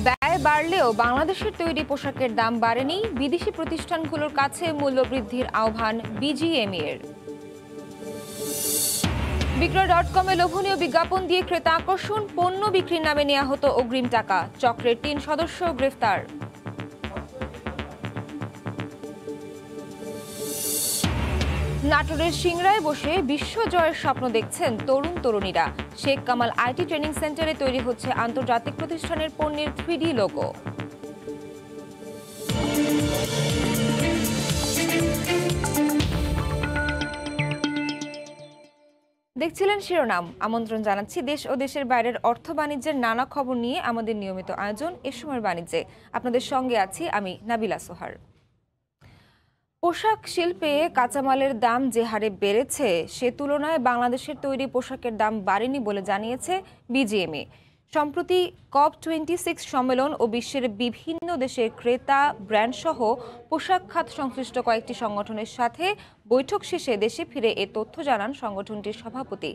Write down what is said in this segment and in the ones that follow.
ব্যয় বাড়লেও বাংলাদেশের তৈরি পোশাকের দাম বাড়েনি। বিদেশি প্রতিষ্ঠানগুলোর কাছে মূল্যবৃদ্ধির আহ্বান বিজিএমইএর। বিক্রয়.কমে লোভনীয় বিজ্ঞাপন দিয়ে ক্রেতা আকর্ষণ, পণ্য বিক্রির নামে নেওয়া হতো অগ্রিম টাকা। চক্রের ৩ সদস্য গ্রেফতার। নাটোরের সিংড়ায় বসে বিশ্ব জয়ের স্বপ্ন দেখছেন তরুণ তরুণীরা। শেখ কামাল আইটি ট্রেনিং সেন্টারে তৈরি হচ্ছে আন্তর্জাতিক প্রতিষ্ঠানের পণ্যের 3D লোগো। দেখছিলেন শিরোনাম। আমন্ত্রণ জানাচ্ছি দেশ ও দেশের বাইরের অর্থ বাণিজ্যের নানা খবর নিয়ে আমাদের নিয়মিত আয়োজন এ সময়ের বাণিজ্যে। আপনাদের সঙ্গে আছি আমি নাবিলা সোহার। পোশাক শিল্পে কাঁচামালের দাম যে হারে বেড়েছে সে তুলনায় বাংলাদেশের তৈরি পোশাকের দাম বাড়েনি বলে জানিয়েছে বিজিএমইএ। সম্প্রতি COP26 সম্মেলন ও বিশ্বের বিভিন্ন দেশের ক্রেতা ব্র্যান্ডসহ পোশাক খাত সংশ্লিষ্ট কয়েকটি সংগঠনের সাথে বৈঠক শেষে দেশে ফিরে এ তথ্য জানান সংগঠনটির সভাপতি।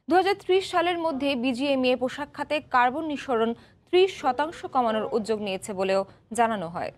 2030 সালের মধ্যে বিজিএমইএ পোশাক খাতে কার্বন নিঃসরণ 30% কমানোর উদ্যোগ নিয়েছে বলেও জানানো হয়।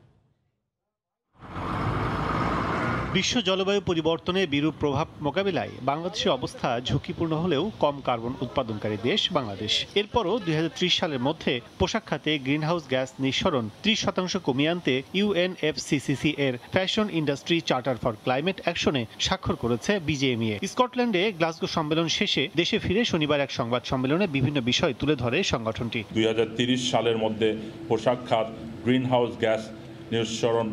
বিশ্ব জলবায়ু পরিবর্তনের বিরূপ প্রভাব মোকাবিলায় বাংলাদেশের অবস্থা ঝুঁকিপূর্ণ হলেও কম কার্বন উৎপাদনকারী দেশ বাংলাদেশ। এরপরও 2030 সালের মধ্যে পোশাক খাতে গ্রিনহাউস গ্যাস নিঃসরণ 30% কমিয়ে আনতে UNFCCC এর fashion industry charter for climate অ্যাকশনে স্বাক্ষর করেছে বিজিএমইএ। স্কটল্যান্ডে গ্লাসগো সম্মেলন শেষে দেশে ফিরে শনিবার এক সংবাদ সম্মেলনে বিভিন্ন বিষয় তুলে ধরে সংগঠনটি। 2030 সালের মধ্যে পোশাক খাত গ্রিনহাউস গ্যাস নিঃসরণ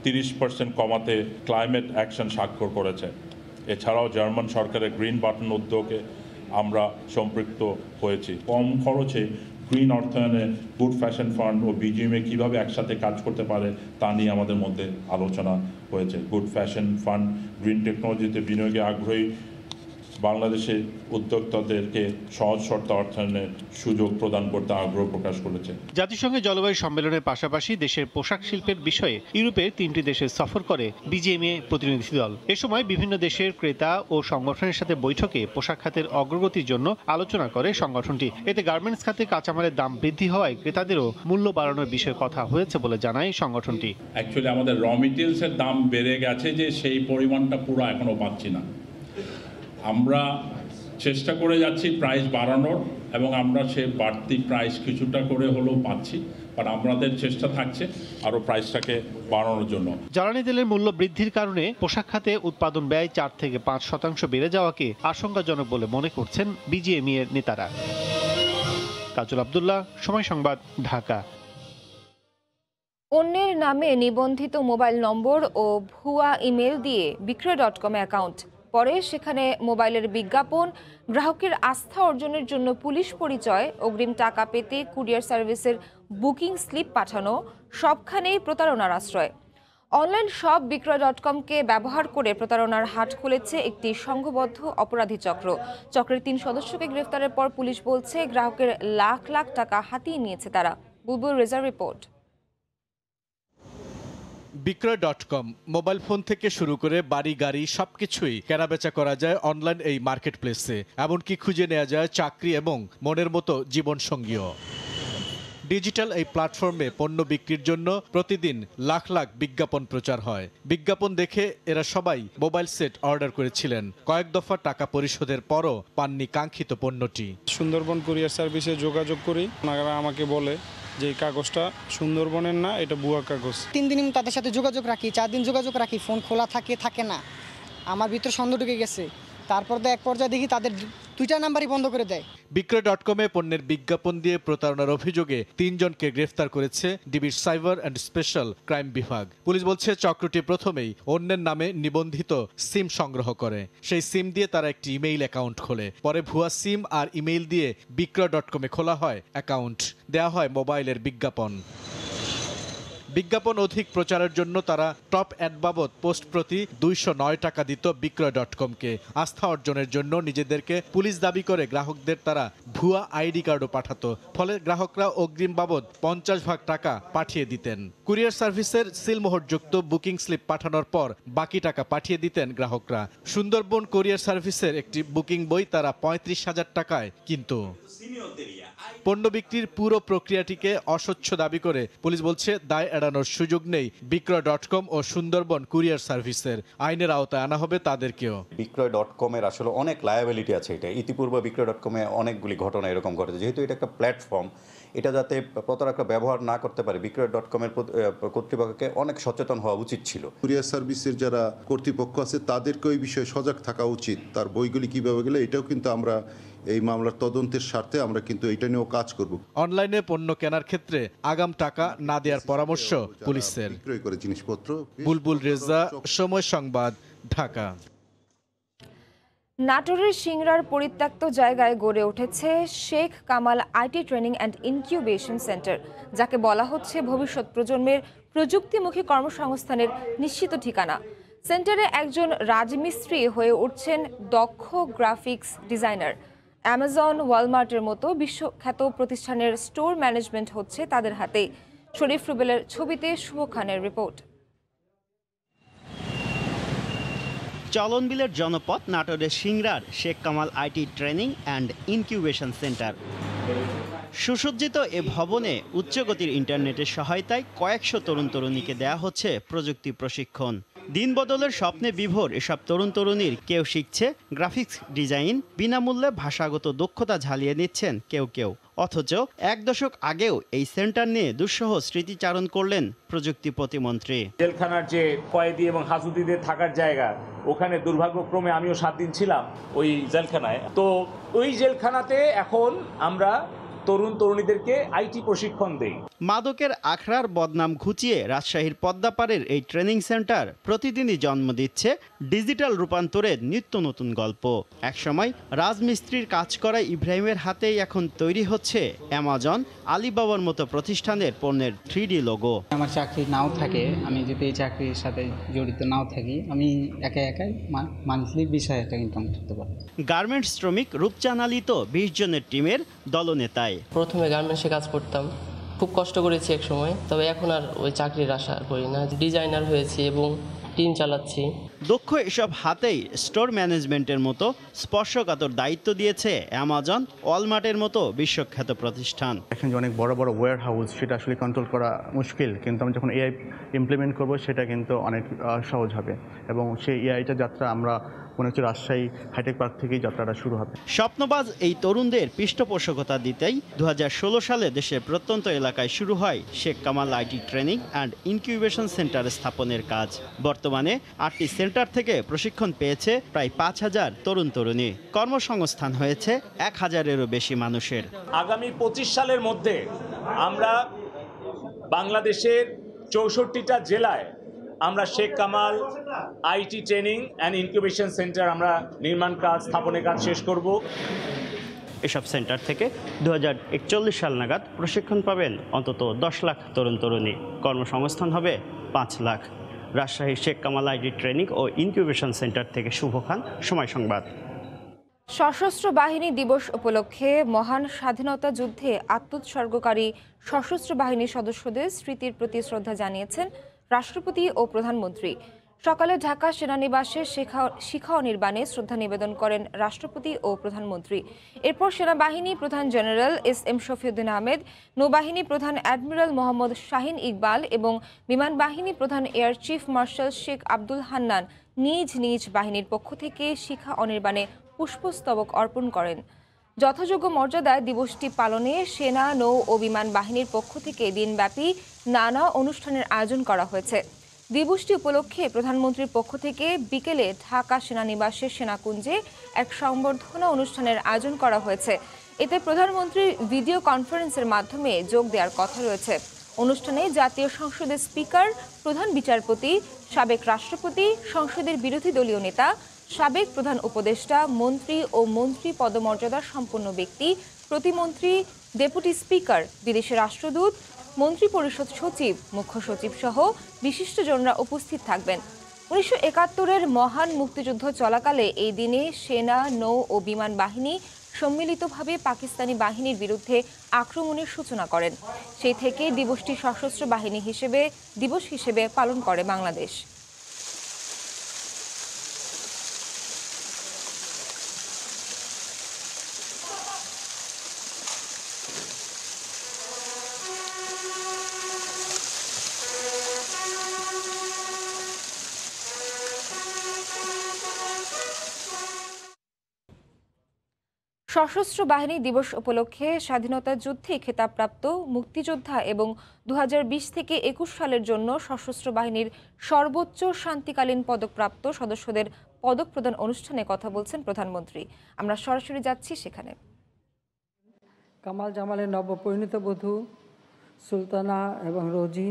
30% কমাতে ক্লাইমেট অ্যাকশন স্বাক্ষর করেছে। এছাড়াও জার্মান সরকারের গ্রিন বাটন উদ্যোগে আমরা সম্পৃক্ত হয়েছি। কম খরচে গ্রিন অর্থায়নে গুড ফ্যাশন ফান্ড ও বিজিএমইএ কীভাবে একসাথে কাজ করতে পারে তা নিয়ে আমাদের মধ্যে আলোচনা হয়েছে। গুড ফ্যাশন ফান্ড গ্রিন টেকনোলজিতে বিনিয়োগে আগ্রহী বাংলাদেশে উদ্যোক্তাদেরকে সহজ শর্তে অর্থায়নের সুযোগ প্রদান করতে আগ্রহ প্রকাশ করেছে। জাতিসংঘের জলবায়ু সম্মেলনের পাশাপাশি দেশের পোশাক শিল্পের বিষয়ে ইউরোপের 3টি দেশে সফর করে বিজিএমইএ প্রতিনিধি দল। এ সময় বিভিন্ন দেশের ক্রেতা ও সংগঠনের সাথে বৈঠকে পোশাক খাতের অগ্রগতির জন্য আলোচনা করে সংগঠনটি। এতে গার্মেন্টস খাতে কাঁচামালের দাম বৃদ্ধি হওয়ায় ক্রেতাদেরও মূল্য বাড়ানোর বিষয়ে কথা হয়েছে বলে জানায় সংগঠনটি। অ্যাকচুয়ালি আমাদের র মেটেরিয়ালসের দাম বেড়ে গেছে যে সেই পরিমাণটা পুরো এখনো পাচ্ছি না। আমরা চেষ্টা করে যাচ্ছি প্রাইস বাড়ানোর এবং আমরা সে বাড়তি প্রাইস কিছুটা করে হলেও পাচ্ছি, বাট আমাদের চেষ্টা থাকছে আরও প্রাইসটাকে বাড়ানোর জন্য। জ্বালানি তেলের মূল্য বৃদ্ধির কারণে পোশাক খাতে উৎপাদন ব্যয় 4 থেকে 5% বেড়ে যাওয়াকে আশঙ্কাজনক বলে মনে করছেন বিজিএমইএর নেতারা। কাজল আব্দুল্লাহ, সময় সংবাদ, ঢাকা। অন্যের নামে নিবন্ধিত মোবাইল নম্বর ও ভুয়া ইমেল দিয়ে বিক্রয়.কমে অ্যাকাউন্ট, পরে সেখানে মোবাইলের বিজ্ঞাপন, গ্রাহকের আস্থা অর্জনের জন্য পুলিশ পরিচয়, অগ্রিম টাকা পেতে কুরিয়ার সার্ভিসের বুকিং স্লিপ পাঠানো, সবখানেই প্রতারণার আশ্রয়। অনলাইন শপ বিক্রয়.কমকে ব্যবহার করে প্রতারণার হাট খুলেছে একটি সংঘবদ্ধ অপরাধী চক্র। চক্রের 3 সদস্যকে গ্রেফতারের পর পুলিশ বলছে গ্রাহকের লাখ লাখ টাকা হাতিয়ে নিয়েছে তারা। বুলবুল রেজার রিপোর্ট। বিক্রয়.কম মোবাইল ফোন থেকে শুরু করে বাড়ি গাড়ি সবকিছুই কেনাবেচা করা যায় অনলাইন এই মার্কেট প্লেসে। এমনকি খুঁজে নেওয়া যায় চাকরি এবং মনের মতো জীবনসঙ্গীও। ডিজিটাল এই প্ল্যাটফর্মে পণ্য বিক্রির জন্য প্রতিদিন লাখ লাখ বিজ্ঞাপন প্রচার হয়। বিজ্ঞাপন দেখে এরা সবাই মোবাইল সেট অর্ডার করেছিলেন। কয়েক দফা টাকা পরিশোধের পরও পাননি কাঙ্ক্ষিত পণ্যটি। সুন্দরবন কুরিয়ার সার্ভিসে যোগাযোগ করি, ওনারা আমাকে বলে যে কাগজটা সুন্দরবনের না, এটা ভুয়া কাগজ। 3 দিন তাদের সাথে যোগাযোগ রাখি, 4 দিন যোগাযোগ রাখি, ফোন খোলা থাকে না। আমার ভিতরে সন্দেহ ঢুকে গেছে। তারপর তো এক পর্যায়ে দেখি তাদের 2টা নাম্বারই বন্ধ করে দেয়। বিক্রয়.কমে পণ্যের বিজ্ঞাপন দিয়ে প্রতারণার অভিযোগে 3 জনকে গ্রেফতার করেছে ডিবির সাইবার অ্যান্ড স্পেশাল ক্রাইম বিভাগ। পুলিশ বলছে চক্রটি প্রথমেই অন্যের নামে নিবন্ধিত সিম সংগ্রহ করে। সেই সিম দিয়ে তারা একটি ইমেইল অ্যাকাউন্ট খোলে। পরে ভুয়া সিম আর ইমেইল দিয়ে বিক্রয়.কমে খোলা হয় অ্যাকাউন্ট, দেওয়া হয় মোবাইলের বিজ্ঞাপন। বিজ্ঞাপন অধিক প্রচারের জন্য তারা টপ অ্যাড বাবদ পোস্ট প্রতি 209 টাকা দিত বিক্রয়.কমকে। আস্থা অর্জনের জন্য নিজেদেরকে পুলিশ দাবি করে গ্রাহকদের তারা ভুয়া আইডি কার্ডও পাঠাতো। ফলে গ্রাহকরা অগ্রিম বাবদ 50% টাকা পাঠিয়ে দিতেন। কুরিয়ার সার্ভিসের সিলমোহরযুক্ত বুকিং স্লিপ পাঠানোর পর বাকি টাকা পাঠিয়ে দিতেন গ্রাহকরা। সুন্দরবন কুরিয়ার সার্ভিসের একটি বুকিং বই তারা 35,000 টাকায় কিনত। পণ্য বিক্রির পুরো প্রক্রিয়াটিকে অস্বচ্ছ দাবি করে পুলিশ বলছে দায় এড়ানোর সুযোগ নেই বিক্রয়.com ও সুন্দরবন কুরিয়ার সার্ভিসের। আইনের আওতায় আনা হবে তাদেরকেও। বিক্রয়.com এর আসলে অনেক লায়াবিলিটি আছে। এটা ইতিপূর্বে বিক্রয়.com এ অনেকগুলি ঘটনা এরকম ঘটেছে। যেহেতু এটা একটা প্ল্যাটফর্ম, এটা যাতে প্রতারকরা ব্যবহার না করতে পারে, বিক্রয়.com এর কর্তৃপক্ষকে অনেক সচেতন হওয়া উচিত ছিল। কুরিয়ার সার্ভিসের যারা কর্তৃপক্ষ আছে তাদেরকে ওই বিষয়ে সজাগ থাকা উচিত। তার বইগুলি কিভাবে গেলে এটাও কিন্তু আমরা এই মামলার তদন্তের স্বার্থে আমরা কিন্তু এটা নিয়েও কাজ করব। অনলাইনে পণ্য কেনার ক্ষেত্রে আগাম টাকা না দেওয়ার পরামর্শ পুলিশের। বিক্রয় করে জিনিসপত্র। বুলবুল রেজা, সময় সংবাদ, ঢাকা। নাটোরের সিংড়ার পরিত্যক্ত জায়গায় গড়ে উঠেছে Sheikh Kamal IT training and incubation centre, যাকে বলা হচ্ছে ভবিষ্যৎ প্রজন্মের প্রযুক্তিমুখী কর্মসংস্থানের নিশ্চিত ঠিকানা। সেন্টারে একজন রাজমিস্ত্রি হয়ে উঠছেন দক্ষ গ্রাফিক্স ডিজাইনার। অ্যামাজন, ওয়ালমার্টের মতো বিশ্বখ্যাত প্রতিষ্ঠানের স্টোর ম্যানেজমেন্ট হচ্ছে তাদের হাতে। শরীফ রুবেলের ছবিতে শুভ খানের রিপোর্ট। চলনবিলের জনপদ নাটোরের সিংড়ার Sheikh Kamal IT training and incubation centre. সুসজ্জিত এ ভবনে উচ্চগতির ইন্টারনেটের সহায়তায় কয়েকশো তরুণ তরুণীকে দেয়া হচ্ছে প্রযুক্তি প্রশিক্ষণ। দিন বদলের স্বপ্নে বিভোর এসব তরুণ তরুণীর কেউ শিখছে গ্রাফিক্স ডিজাইন, বিনামূল্যে ভাষাগত দক্ষতা ঝালিয়ে নিচ্ছেন কেউ কেউ। অথচ এক দশক আগেও এই সেন্টার নিয়ে দুঃসহ স্মৃতিচারণ করলেন প্রযুক্তি প্রতিমন্ত্রী। জেলখানার যে কয়েদি এবং হাজুদিদের থাকার জায়গা, ওখানে দুর্ভাগ্যক্রমে আমিও 7 দিন ছিলাম ওই জেলখানায়। তো ওই জেলখানাতে এখন আমরা তরুণ তরুণীদেরকে আইটি প্রশিক্ষণ দেই। মাদকের আখড়ার বদনাম ঘুচিয়ে রাজশাহীর পদ্মাপাড়ের এই ট্রেনিং সেন্টার প্রতিদিনই জন্ম দিচ্ছে ডিজিটাল রূপান্তরের নিত্য নতুন গল্প। একসময় রাজমিস্ত্রির কাজ করা ইব্রাহিমের হাতেই এখন তৈরি হচ্ছে অ্যামাজন, আলিবাবার মতো প্রতিষ্ঠানের পণ্যের 3D লোগো। আমার চাকরি নাও থাকে, আমি যদি এই চাকরির সাথে জড়িত নাও থাকি, আমি একাই মান্থলি 20,000 টাকা ইনকাম করতে পারি। গার্মেন্টস শ্রমিক রূপচাঁদালিত 20 জনের টিমের দলনেতায়। প্রথমে গার্মেন্টসে কাজ করতাম, খুব কষ্ট করেছি এক সময়, তবে এখন আর ওই চাকরির আশা করি না। ডিজাইনার হয়েছি এবং টিম চালাচ্ছি। দক্ষ এসব হাতেই স্টোর ম্যানেজমেন্টের মতো স্পর্শকাতর দায়িত্ব দিয়েছে অ্যামাজন, ওয়ালমার্টের মতো বিশ্বখ্যাত প্রতিষ্ঠান। এখন যে অনেক বড় বড় ওয়্যার হাউস, সেটা আসলে কন্ট্রোল করা মুশকিল, কিন্তু আমরা যখন এআই ইমপ্লিমেন্ট করব সেটা কিন্তু অনেক সহজ হবে। এবং সেই এআইটা যাত্রা আমরা মনে হচ্ছে রাজশাহী হাইটেক পার্ক থেকেই যাত্রাটা শুরু হবে। স্বপ্নবাজ এই তরুণদের পৃষ্ঠপোষকতা দিতেই 2016 সালে দেশের প্রত্যন্ত এলাকায় শুরু হয় Sheikh Kamal IT training and incubation centre স্থাপনের কাজ। বর্তমানে 8টি সেন্টার থেকে প্রশিক্ষণ পেয়েছে প্রায় 5,000 তরুণ তরুণী। কর্মসংস্থান হয়েছে 1,000-এরও বেশি মানুষের। আগামী 25 সালের মধ্যে আমরা বাংলাদেশের 64টা জেলায় আমরা Sheikh Kamal IT training and incubation centre আমরা নির্মাণ কাজ, স্থাপনের কাজ শেষ করব। এসব সেন্টার থেকে 2041 সাল নাগাদ প্রশিক্ষণ পাবেন অন্তত 10 লাখ তরুণ তরুণী। কর্মসংস্থান হবে 5 লাখ। রাজশাহী শেখ কামাল আইটি ট্রেনিং ও ইনকিউবেশন সেন্টার থেকে শুভ খান, সময় সংবাদ। সশস্ত্র বাহিনী দিবস উপলক্ষে মহান স্বাধীনতা যুদ্ধে আত্মোৎসর্গকারী সশস্ত্র বাহিনীর সদস্যদের স্মৃতির প্রতি শ্রদ্ধা জানিয়েছেন রাষ্ট্রপতি ও প্রধানমন্ত্রী। সকালে ঢাকা সেনানিবাসে শিখা অনির্বাণে শ্রদ্ধা নিবেদন করেন রাষ্ট্রপতি ও প্রধানমন্ত্রী। এরপর সেনাবাহিনী প্রধান জেনারেল এস.এম. শফিউদ্দিন আহমেদ, নৌবাহিনী প্রধান অ্যাডমিরাল মোহাম্মদ শাহীন ইকবাল এবং বিমান বাহিনী প্রধান air chief marshal Sheikh Abdul Hannan নিজ নিজ বাহিনীর পক্ষ থেকে শিখা অনির্বাণে পুষ্পস্তবক অর্পণ করেন। যথাযোগ্য মর্যাদায় দিবসটি পালনে সেনা, নৌ ও বিমান বাহিনীর পক্ষ থেকে দিনব্যাপী নানা অনুষ্ঠানের আয়োজন করা হয়েছে। দিবসটি উপলক্ষে প্রধানমন্ত্রীর পক্ষ থেকে বিকেলে ঢাকা সেনানিবাসের সেনাকুঞ্জে এক সংবর্ধনা অনুষ্ঠানের আয়োজন করা হয়েছে। এতে প্রধানমন্ত্রীর ভিডিও কনফারেন্সের মাধ্যমে যোগ দেওয়ার কথা রয়েছে। অনুষ্ঠানে জাতীয় সংসদের স্পিকার, প্রধান বিচারপতি, সাবেক রাষ্ট্রপতি, সংসদের বিরোধী দলীয় নেতা, সাবেক প্রধান উপদেষ্টা, মন্ত্রী ও মন্ত্রী পদমর্যাদা সম্পন্ন ব্যক্তি, প্রতিমন্ত্রী, ডেপুটি স্পিকার, বিদেশি রাষ্ট্রদূত, মন্ত্রিপরিষদ সচিব, মুখ্য সচিব সহ বিশিষ্টজনরা উপস্থিত থাকবেন। 1971-এর মহান মুক্তিযুদ্ধ চলাকালে এই দিনে সেনা, নৌ ও বিমান বাহিনী সম্মিলিতভাবে পাকিস্তানি বাহিনীর বিরুদ্ধে আক্রমণের সূচনা করেন। সেই থেকে দিবসটি সশস্ত্র বাহিনী দিবস হিসেবে পালন করে বাংলাদেশ। সশস্ত্র বাহিনী দিবস উপলক্ষে স্বাধীনতা যুদ্ধে খেতাবপ্রাপ্ত মুক্তিযোদ্ধা এবং 2020 থেকে 21 সালের জন্য সশস্ত্র বাহিনীর সর্বোচ্চ শান্তিকালীন পদকপ্রাপ্ত সদস্যদের পদক প্রদান অনুষ্ঠানে কথা বলছেন প্রধানমন্ত্রী। আমরা সরাসরি যাচ্ছি সেখানে। কামাল জামালের নবপরিণীত বধূ সুলতানা এবং রোজি,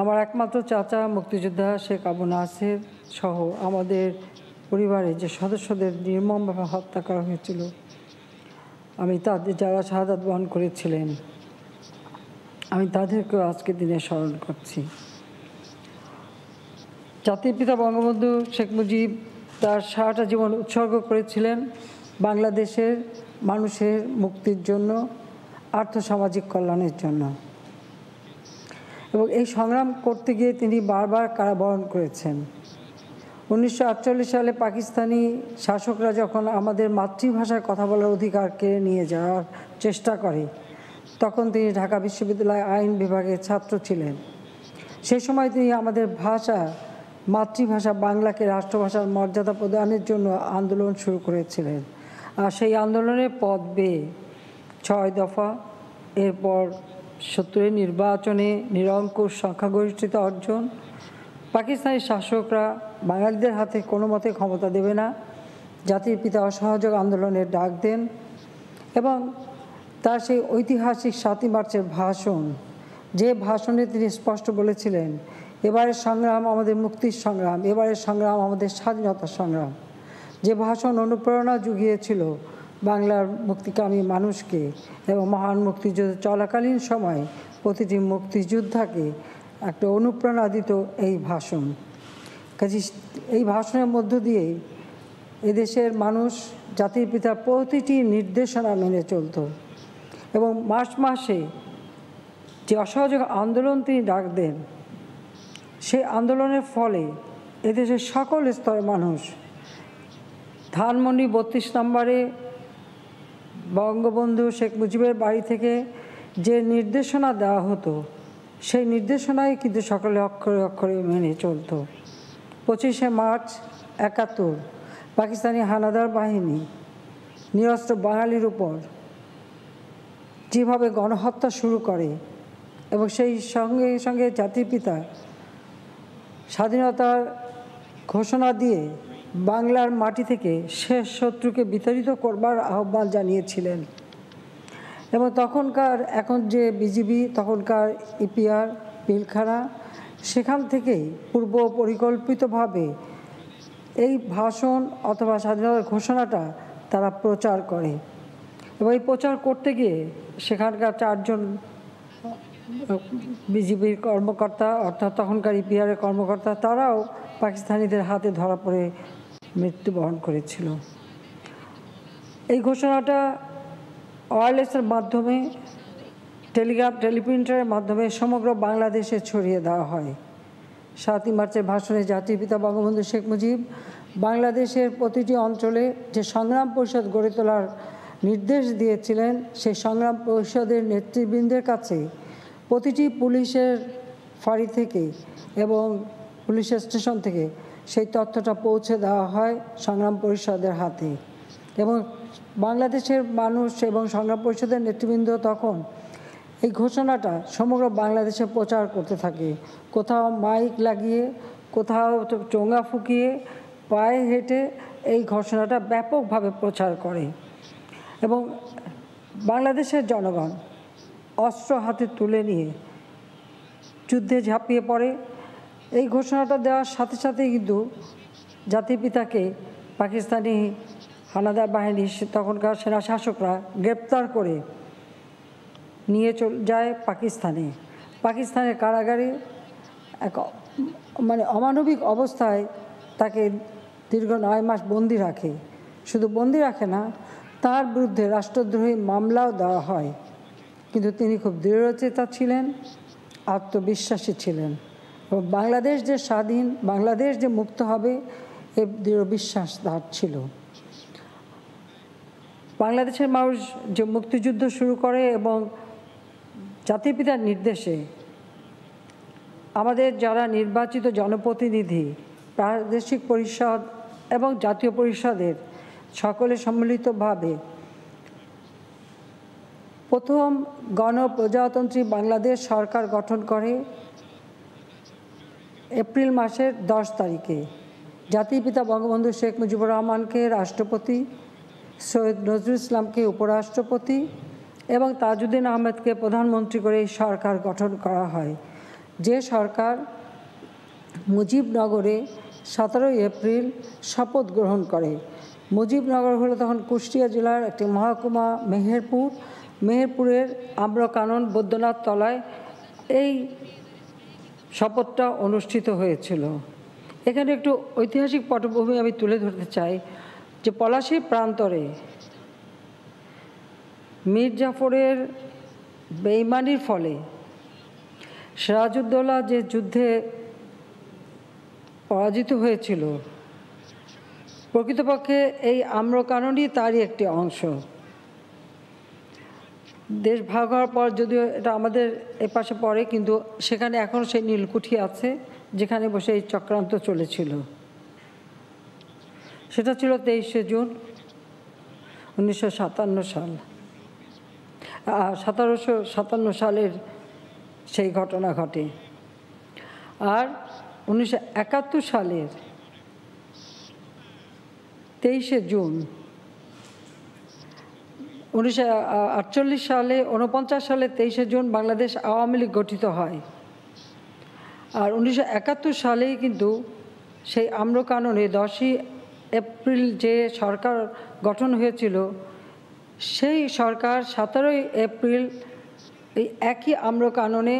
আমার একমাত্র চাচা মুক্তিযোদ্ধা শেখ আবু নাসের সহ আমাদের পরিবারে যে সদস্যদের নির্মমভাবে হত্যা করা হয়েছিল, আমি তাদের যারা শাহাদাত বরণ করেছিলেন, আমি তাদেরকেও আজকের দিনে স্মরণ করছি। জাতির পিতা বঙ্গবন্ধু শেখ মুজিব তার সারাটা জীবন উৎসর্গ করেছিলেন বাংলাদেশের মানুষের মুক্তির জন্য, আর্থসামাজিক কল্যাণের জন্য, এবং এই সংগ্রাম করতে গিয়ে তিনি বারবার কারাবরণ করেছেন। 1948 সালে পাকিস্তানি শাসকরা যখন আমাদের মাতৃভাষায় কথা বলার অধিকার কেড়ে নিয়ে যাওয়ার চেষ্টা করে, তখন তিনি ঢাকা বিশ্ববিদ্যালয় আইন বিভাগের ছাত্র ছিলেন। সেই সময় তিনি আমাদের ভাষা, মাতৃভাষা বাংলাকে রাষ্ট্রভাষার মর্যাদা প্রদানের জন্য আন্দোলন শুরু করেছিলেন। আর সেই আন্দোলনের পথ বেয়ে 6 দফা, এরপর 70 নির্বাচনে নিরঙ্কুশ সংখ্যাগরিষ্ঠতা অর্জন, পাকিস্তানি শাসকরা বাঙালিদের হাতে কোনো মতে ক্ষমতা দেবে না, জাতির পিতা অসহযোগ আন্দোলনের ডাক দেন, এবং তার সেই ঐতিহাসিক 7ই মার্চের ভাষণ, যে ভাষণে তিনি স্পষ্ট বলেছিলেন, এবারের সংগ্রাম আমাদের মুক্তির সংগ্রাম, এবারের সংগ্রাম আমাদের স্বাধীনতার সংগ্রাম। যে ভাষণ অনুপ্রেরণা জুগিয়েছিল বাংলার মুক্তিকামী মানুষকে, এবং মহান মুক্তিযুদ্ধ চলাকালীন সময় প্রতিটি মুক্তিযোদ্ধাকে একটা অনুপ্রেরণা দিত এই ভাষণ। কাজে এই ভাষণের মধ্য দিয়ে এদেশের মানুষ জাতির পিতার প্রতিটি নির্দেশনা মেনে চলত, এবং মার্চ মাসে যে অসহযোগ আন্দোলন তিনি ডাক দেন, সেই আন্দোলনের ফলে এদেশের সকল স্তরের মানুষ ধানমন্ডি 32 নম্বরে বঙ্গবন্ধু শেখ মুজিবের বাড়ি থেকে যে নির্দেশনা দেওয়া হতো, সেই নির্দেশনাই কিন্তু সকলে অক্ষরে অক্ষরে মেনে চলত। 25শে মার্চ 71 পাকিস্তানি হানাদার বাহিনী নিরস্ত্র বাঙালির উপর যেভাবে গণহত্যা শুরু করে, এবং সেই সঙ্গে সঙ্গে জাতির পিতা স্বাধীনতার ঘোষণা দিয়ে বাংলার মাটি থেকে শেষ শত্রুকে বিতাড়িত করবার আহ্বান জানিয়েছিলেন। এবং তখনকার, এখন যে বিজিবি, তখনকার ইপিআর পিলখানা, সেখান থেকেই পূর্ব পরিকল্পিতভাবে এই ভাষণ অথবা স্বাধীনতার ঘোষণাটা তারা প্রচার করে। এবং এই প্রচার করতে গিয়ে সেখানকার 4 জন বিজিবির কর্মকর্তা, অর্থাৎ তখনকার ইপিআরের কর্মকর্তা, তারাও পাকিস্তানিদের হাতে ধরা পড়ে মৃত্যুবরণ করেছিল। এই ঘোষণাটা ওয়্যারলেসের মাধ্যমে, টেলিগ্রাফ, টেলিপ্রিন্টারের মাধ্যমে সমগ্র বাংলাদেশে ছড়িয়ে দেওয়া হয়। 7ই মার্চের ভাষণে জাতির পিতা বঙ্গবন্ধু শেখ মুজিব বাংলাদেশের প্রতিটি অঞ্চলে যে সংগ্রাম পরিষদ গড়ে তোলার নির্দেশ দিয়েছিলেন, সেই সংগ্রাম পরিষদের নেতৃবৃন্দের কাছে প্রতিটি পুলিশের ফাঁড়ি থেকে এবং পুলিশের স্টেশন থেকে সেই তথ্যটা পৌঁছে দেওয়া হয় সংগ্রাম পরিষদের হাতে। এবং বাংলাদেশের মানুষ এবং সংগ্রাম পরিষদের নেতৃবৃন্দ তখন এই ঘোষণাটা সমগ্র বাংলাদেশে প্রচার করতে থাকে। কোথাও মাইক লাগিয়ে, কোথাও চোঙা ফুকিয়ে, পায়ে হেঁটে এই ঘোষণাটা ব্যাপকভাবে প্রচার করে। এবং বাংলাদেশের জনগণ অস্ত্র হাতে তুলে নিয়ে যুদ্ধে ঝাঁপিয়ে পড়ে। এই ঘোষণাটা দেওয়ার সাথে সাথে কিন্তু জাতির পিতাকে পাকিস্তানি হানাদার বাহিনী, তখনকার সেনা শাসকরা গ্রেপ্তার করে নিয়ে যায় পাকিস্তানের কারাগারে। এক অমানবিক অবস্থায় তাকে দীর্ঘ 9 মাস বন্দি রাখে। শুধু বন্দি রাখে না, তার বিরুদ্ধে রাষ্ট্রদ্রোহী মামলাও দেওয়া হয়। কিন্তু তিনি খুব দৃঢ়চেতা ছিলেন, আত্মবিশ্বাসী ছিলেন, এবং বাংলাদেশ যে স্বাধীন, বাংলাদেশ যে মুক্ত হবে, এ দৃঢ় বিশ্বাস তার ছিল। বাংলাদেশের মানুষ যে মুক্তিযুদ্ধ শুরু করে, এবং জাতির পিতার নির্দেশে আমাদের যারা নির্বাচিত জনপ্রতিনিধি, প্রাদেশিক পরিষদ এবং জাতীয় পরিষদের সকলে সম্মিলিতভাবে প্রথম গণপ্রজাতন্ত্রী বাংলাদেশ সরকার গঠন করে এপ্রিল মাসের 10 তারিখে। জাতির পিতা বঙ্গবন্ধু শেখ মুজিবুর রহমানকে রাষ্ট্রপতি, সৈয়দ নজরুল ইসলামকে উপরাষ্ট্রপতি এবং তাজউদ্দিন আহমেদকে প্রধানমন্ত্রী করে এই সরকার গঠন করা হয়। যে সরকার মুজিবনগরে 17 এপ্রিল শপথ গ্রহণ করে। মুজিবনগর হলো তখন কুষ্টিয়া জেলার একটি মহকুমা মেহেরপুরের আম্রকানন বৈদ্যনাথ তলায় এই শপথটা অনুষ্ঠিত হয়েছিল। এখানে একটু ঐতিহাসিক পটভূমি আমি তুলে ধরতে চাই যে পলাশীর প্রান্তরে মীর জাফরের বেঈমানির ফলে সিরাজউদ্দৌলা যে যুদ্ধে পরাজিত হয়েছিল, প্রকৃতপক্ষে এই আম্রকাননই তারই একটি অংশ। দেশ ভাগ হওয়ার পর যদিও এটা আমাদের এপাশে পড়ে, কিন্তু সেখানে এখনও সেই নীলকুঠি আছে যেখানে বসে এই চক্রান্ত চলেছিল। সেটা ছিল 23শে জুন 1957 সাল। 1757 সালের সেই ঘটনা ঘটে। আর 1971 সালের 23শে জুন, 1948 সালে 49 সালে 23শে জুন বাংলাদেশ আওয়ামী লীগ গঠিত হয়। আর 1971 সালেই কিন্তু সেই আম্রকাননে 10ই এপ্রিল যে সরকার গঠন হয়েছিল, সেই সরকার 17ই এপ্রিল এই একই আম্রকাননে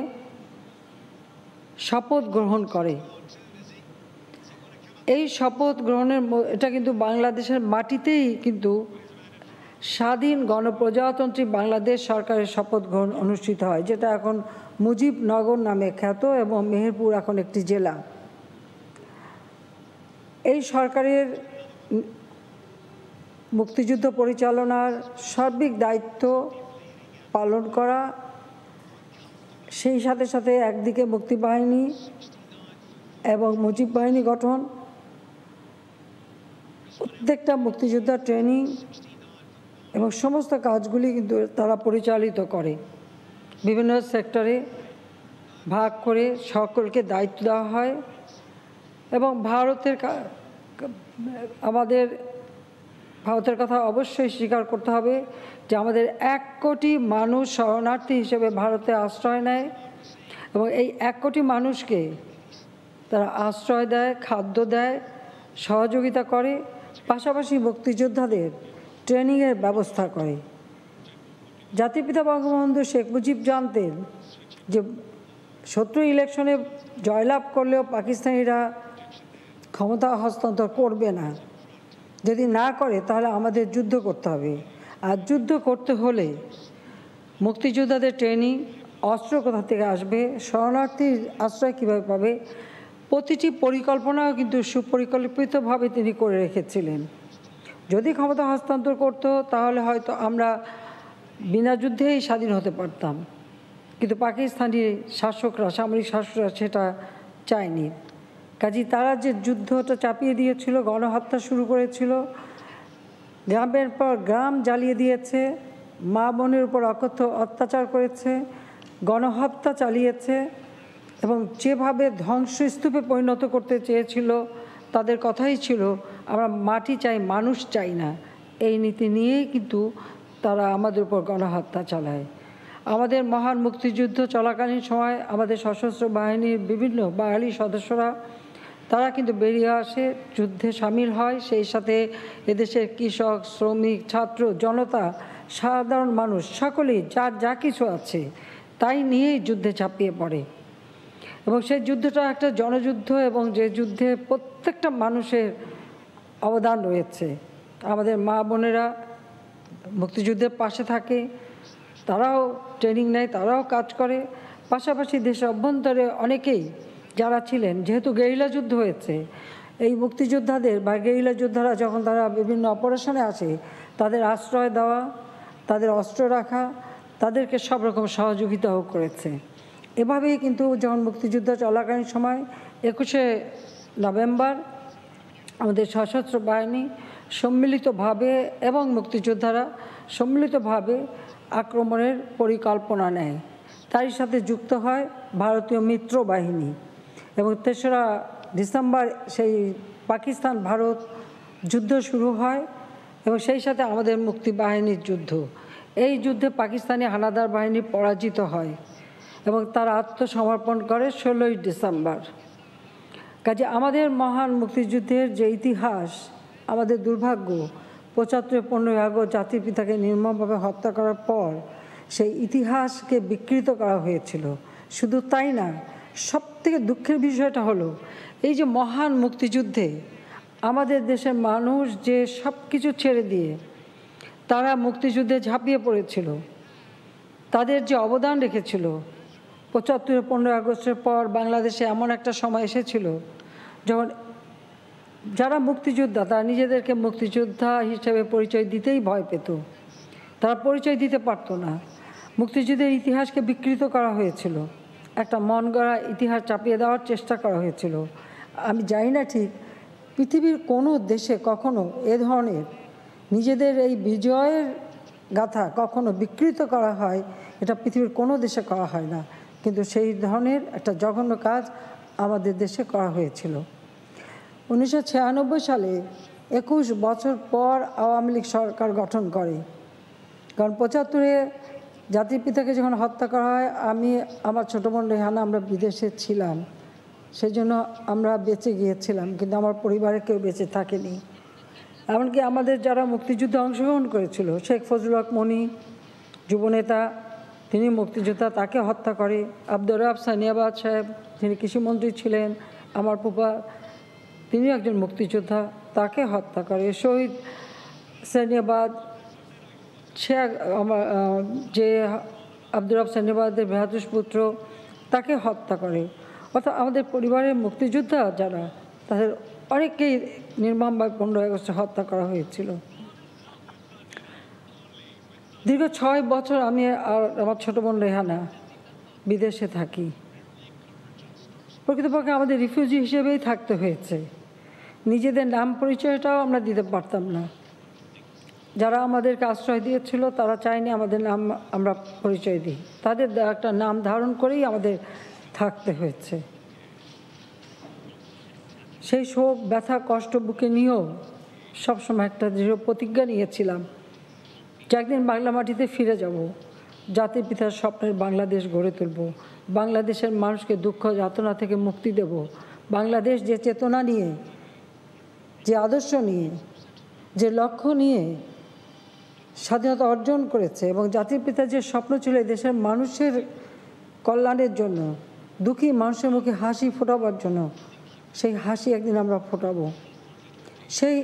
শপথ গ্রহণ করে। এই শপথ গ্রহণের এটা কিন্তু বাংলাদেশের মাটিতেই কিন্তু স্বাধীন গণপ্রজাতন্ত্রী বাংলাদেশ সরকারের শপথ গ্রহণ অনুষ্ঠিত হয়, যেটা এখন মুজিবনগর নামে খ্যাত এবং মেহেরপুর এখন একটি জেলা। এই সরকারের মুক্তিযুদ্ধ পরিচালনার সার্বিক দায়িত্ব পালন করা, সেই সাথে সাথে একদিকে মুক্তিবাহিনী এবং মুজিব বাহিনী গঠন, প্রত্যেকটা মুক্তিযোদ্ধার ট্রেনিং এবং সমস্ত কাজগুলি কিন্তু তারা পরিচালিত করে। বিভিন্ন সেক্টরে ভাগ করে সকলকে দায়িত্ব দেওয়া হয়। এবং ভারতের কথা অবশ্যই স্বীকার করতে হবে যে আমাদের 1 কোটি মানুষ শরণার্থী হিসেবে ভারতে আশ্রয় নেয় এবং এই 1 কোটি মানুষকে তারা আশ্রয় দেয়, খাদ্য দেয়, সহযোগিতা করে, পাশাপাশি মুক্তিযোদ্ধাদের ট্রেনিংয়ের ব্যবস্থা করে। জাতির পিতা বঙ্গবন্ধু শেখ মুজিব জানতেন যে শত্রু ইলেকশনে জয়লাভ করলেও পাকিস্তানিরা ক্ষমতা হস্তান্তর করবে না। যদি না করে তাহলে আমাদের যুদ্ধ করতে হবে। আর যুদ্ধ করতে হলে মুক্তিযোদ্ধাদের ট্রেনিং, অস্ত্র কোথা থেকে আসবে, শরণার্থীর আশ্রয় কীভাবে পাবে, প্রতিটি পরিকল্পনাও কিন্তু সুপরিকল্পিতভাবে তিনি করে রেখেছিলেন। যদি ক্ষমতা হস্তান্তর করতো তাহলে হয়তো আমরা বিনা যুদ্ধেই স্বাধীন হতে পারতাম, কিন্তু পাকিস্তানি শাসকরা, সামরিক শাসকরা সেটা চায়নি। কাজেই তারা যে যুদ্ধটা চাপিয়ে দিয়েছিল, গণহত্যা শুরু করেছিল, গ্রামের পর গ্রাম জ্বালিয়ে দিয়েছে, মা বোনের উপর অকথ্য অত্যাচার করেছে, গণহত্যা চালিয়েছে এবং যেভাবে ধ্বংসস্তূপে পরিণত করতে চেয়েছিল, তাদের কথাই ছিল আমরা মাটি চাই, মানুষ চাই না। এই নীতি নিয়েই কিন্তু তারা আমাদের উপর গণহত্যা চালায়। আমাদের মহান মুক্তিযুদ্ধ চলাকালীন সময় আমাদের সশস্ত্র বাহিনীর বিভিন্ন বাঙালি সদস্যরা তারা কিন্তু বেরিয়ে আসে, যুদ্ধে সামিল হয়। সেই সাথে এদেশের কৃষক, শ্রমিক, ছাত্র, জনতা, সাধারণ মানুষ সকলেই যার যা কিছু আছে তাই নিয়েই যুদ্ধে ঝাঁপিয়ে পড়ে। এবং সেই যুদ্ধটা একটা জনযুদ্ধ এবং যে যুদ্ধে প্রত্যেকটা মানুষের অবদান রয়েছে। আমাদের মা বোনেরা মুক্তিযুদ্ধের পাশে থাকে, তারাও ট্রেনিং নেয়, তারাও কাজ করে। পাশাপাশি দেশের অভ্যন্তরে অনেকেই যারা ছিলেন, যেহেতু গেরিলা যুদ্ধ হয়েছে, এই মুক্তিযোদ্ধাদের বা গেরিলা যোদ্ধারা যখন তারা বিভিন্ন অপারেশনে আসে, তাদের আশ্রয় দেওয়া, তাদের অস্ত্র রাখা, তাদেরকে সব রকম সহযোগিতাও করেছে। এভাবেই কিন্তু যখন মুক্তিযুদ্ধ চলাকালীন সময় 21শে নভেম্বর আমাদের সশস্ত্র বাহিনী সম্মিলিতভাবে এবং মুক্তিযোদ্ধারা সম্মিলিতভাবে আক্রমণের পরিকল্পনা নেয়। তারই সাথে যুক্ত হয় ভারতীয় মিত্র বাহিনী এবং ৩রা ডিসেম্বর সেই পাকিস্তান ভারত যুদ্ধ শুরু হয় এবং সেই সাথে আমাদের মুক্তি বাহিনীর যুদ্ধ। এই যুদ্ধে পাকিস্তানি হানাদার বাহিনী পরাজিত হয় এবং তারা আত্মসমর্পণ করে ১৬ই ডিসেম্বর। কাজে আমাদের মহান মুক্তিযুদ্ধের যে ইতিহাস, আমাদের দুর্ভাগ্য ৭৫-১৫ই আগস্ট জাতির পিতাকে নির্মমভাবে হত্যা করার পর সেই ইতিহাসকে বিকৃত করা হয়েছিল। শুধু তাই না, সবথেকে দুঃখের বিষয়টা হলো এই যে মহান মুক্তিযুদ্ধে আমাদের দেশের মানুষ যে সব কিছু ছেড়ে দিয়ে তারা মুক্তিযুদ্ধে ঝাঁপিয়ে পড়েছিল, তাদের যে অবদান রেখেছিল, ৭৫-১৫ই আগস্টের পর বাংলাদেশে এমন একটা সময় এসেছিল যখন যারা মুক্তিযোদ্ধা তারা নিজেদেরকে মুক্তিযোদ্ধা হিসেবে পরিচয় দিতেই ভয় পেত, তারা পরিচয় দিতে পারতো না। মুক্তিযুদ্ধের ইতিহাসকে বিকৃত করা হয়েছিল, একটা মন গড়া ইতিহাস চাপিয়ে দেওয়ার চেষ্টা করা হয়েছিল। আমি জানি না ঠিক পৃথিবীর কোনো দেশে কখনো এ ধরনের নিজেদের এই বিজয়ের গাথা কখনো বিকৃত করা হয়, এটা পৃথিবীর কোনো দেশে করা হয় না, কিন্তু সেই ধরনের একটা জঘন্য কাজ আমাদের দেশে করা হয়েছিল। ১৯৯৬ সালে ২১ বছর পর আওয়ামী লীগ সরকার গঠন করে, কারণ ৭৫-এ জাতির পিতাকে যখন হত্যা করা হয় আমি আমার ছোটো বোন রেহানা আমরা বিদেশে ছিলাম, সেই জন্য আমরা বেঁচে গিয়েছিলাম, কিন্তু আমার পরিবারে কেউ বেঁচে থাকেনি। এমনকি আমাদের যারা মুক্তিযুদ্ধে অংশগ্রহণ করেছিল, শেখ ফজলুল হক মনি যুবনেতা, তিনি মুক্তিযোদ্ধা, তাকে হত্যা করে। আব্দুর রাব সানিয়াবাদ সাহেব, যিনি কৃষিমন্ত্রী ছিলেন, আমার ফুফা, তিনি একজন মুক্তিযোদ্ধা, তাকে হত্যা করে। শহীদ সানিয়াবাদ, সে আমার যে আব্দুর রাব সানিয়াবাদের ভ্রাতুষ পুত্র, তাকে হত্যা করে। অর্থাৎ আমাদের পরিবারের মুক্তিযোদ্ধা যারা, তাদের অনেককেই নির্মমভাবে ১৫ই আগস্টে হত্যা করা হয়েছিল। দীর্ঘ ৬ বছর আমি আর আমার ছোটো বোন রেহানা বিদেশে থাকি। প্রকৃতপক্ষে আমাদের রিফিউজি হিসেবেই থাকতে হয়েছে, নিজেদের নাম পরিচয়টাও আমরা দিতে পারতাম না। যারা আমাদেরকে আশ্রয় দিয়েছিল তারা চায়নি আমাদের নাম আমরা পরিচয় দিই, তাদের একটা নাম ধারণ করেই আমাদের থাকতে হয়েছে। সেই শোক, ব্যথা, কষ্ট বুকে নিয়েও সবসময় একটা দৃঢ় প্রতিজ্ঞা নিয়েছিলাম যে একদিন বাংলা মাটিতে ফিরে যাব, জাতির পিতার স্বপ্নের বাংলাদেশ গড়ে তুলব, বাংলাদেশের মানুষকে দুঃখ যাতনা থেকে মুক্তি দেব। বাংলাদেশ যে চেতনা নিয়ে, যে আদর্শ নিয়ে, যে লক্ষ্য নিয়ে স্বাধীনতা অর্জন করেছে এবং জাতির পিতার যে স্বপ্ন ছিল দেশের মানুষের কল্যাণের জন্য, দুঃখী মানুষের মুখে হাসি ফোটাবার জন্য, সেই হাসি একদিন আমরা ফোটাবো, সেই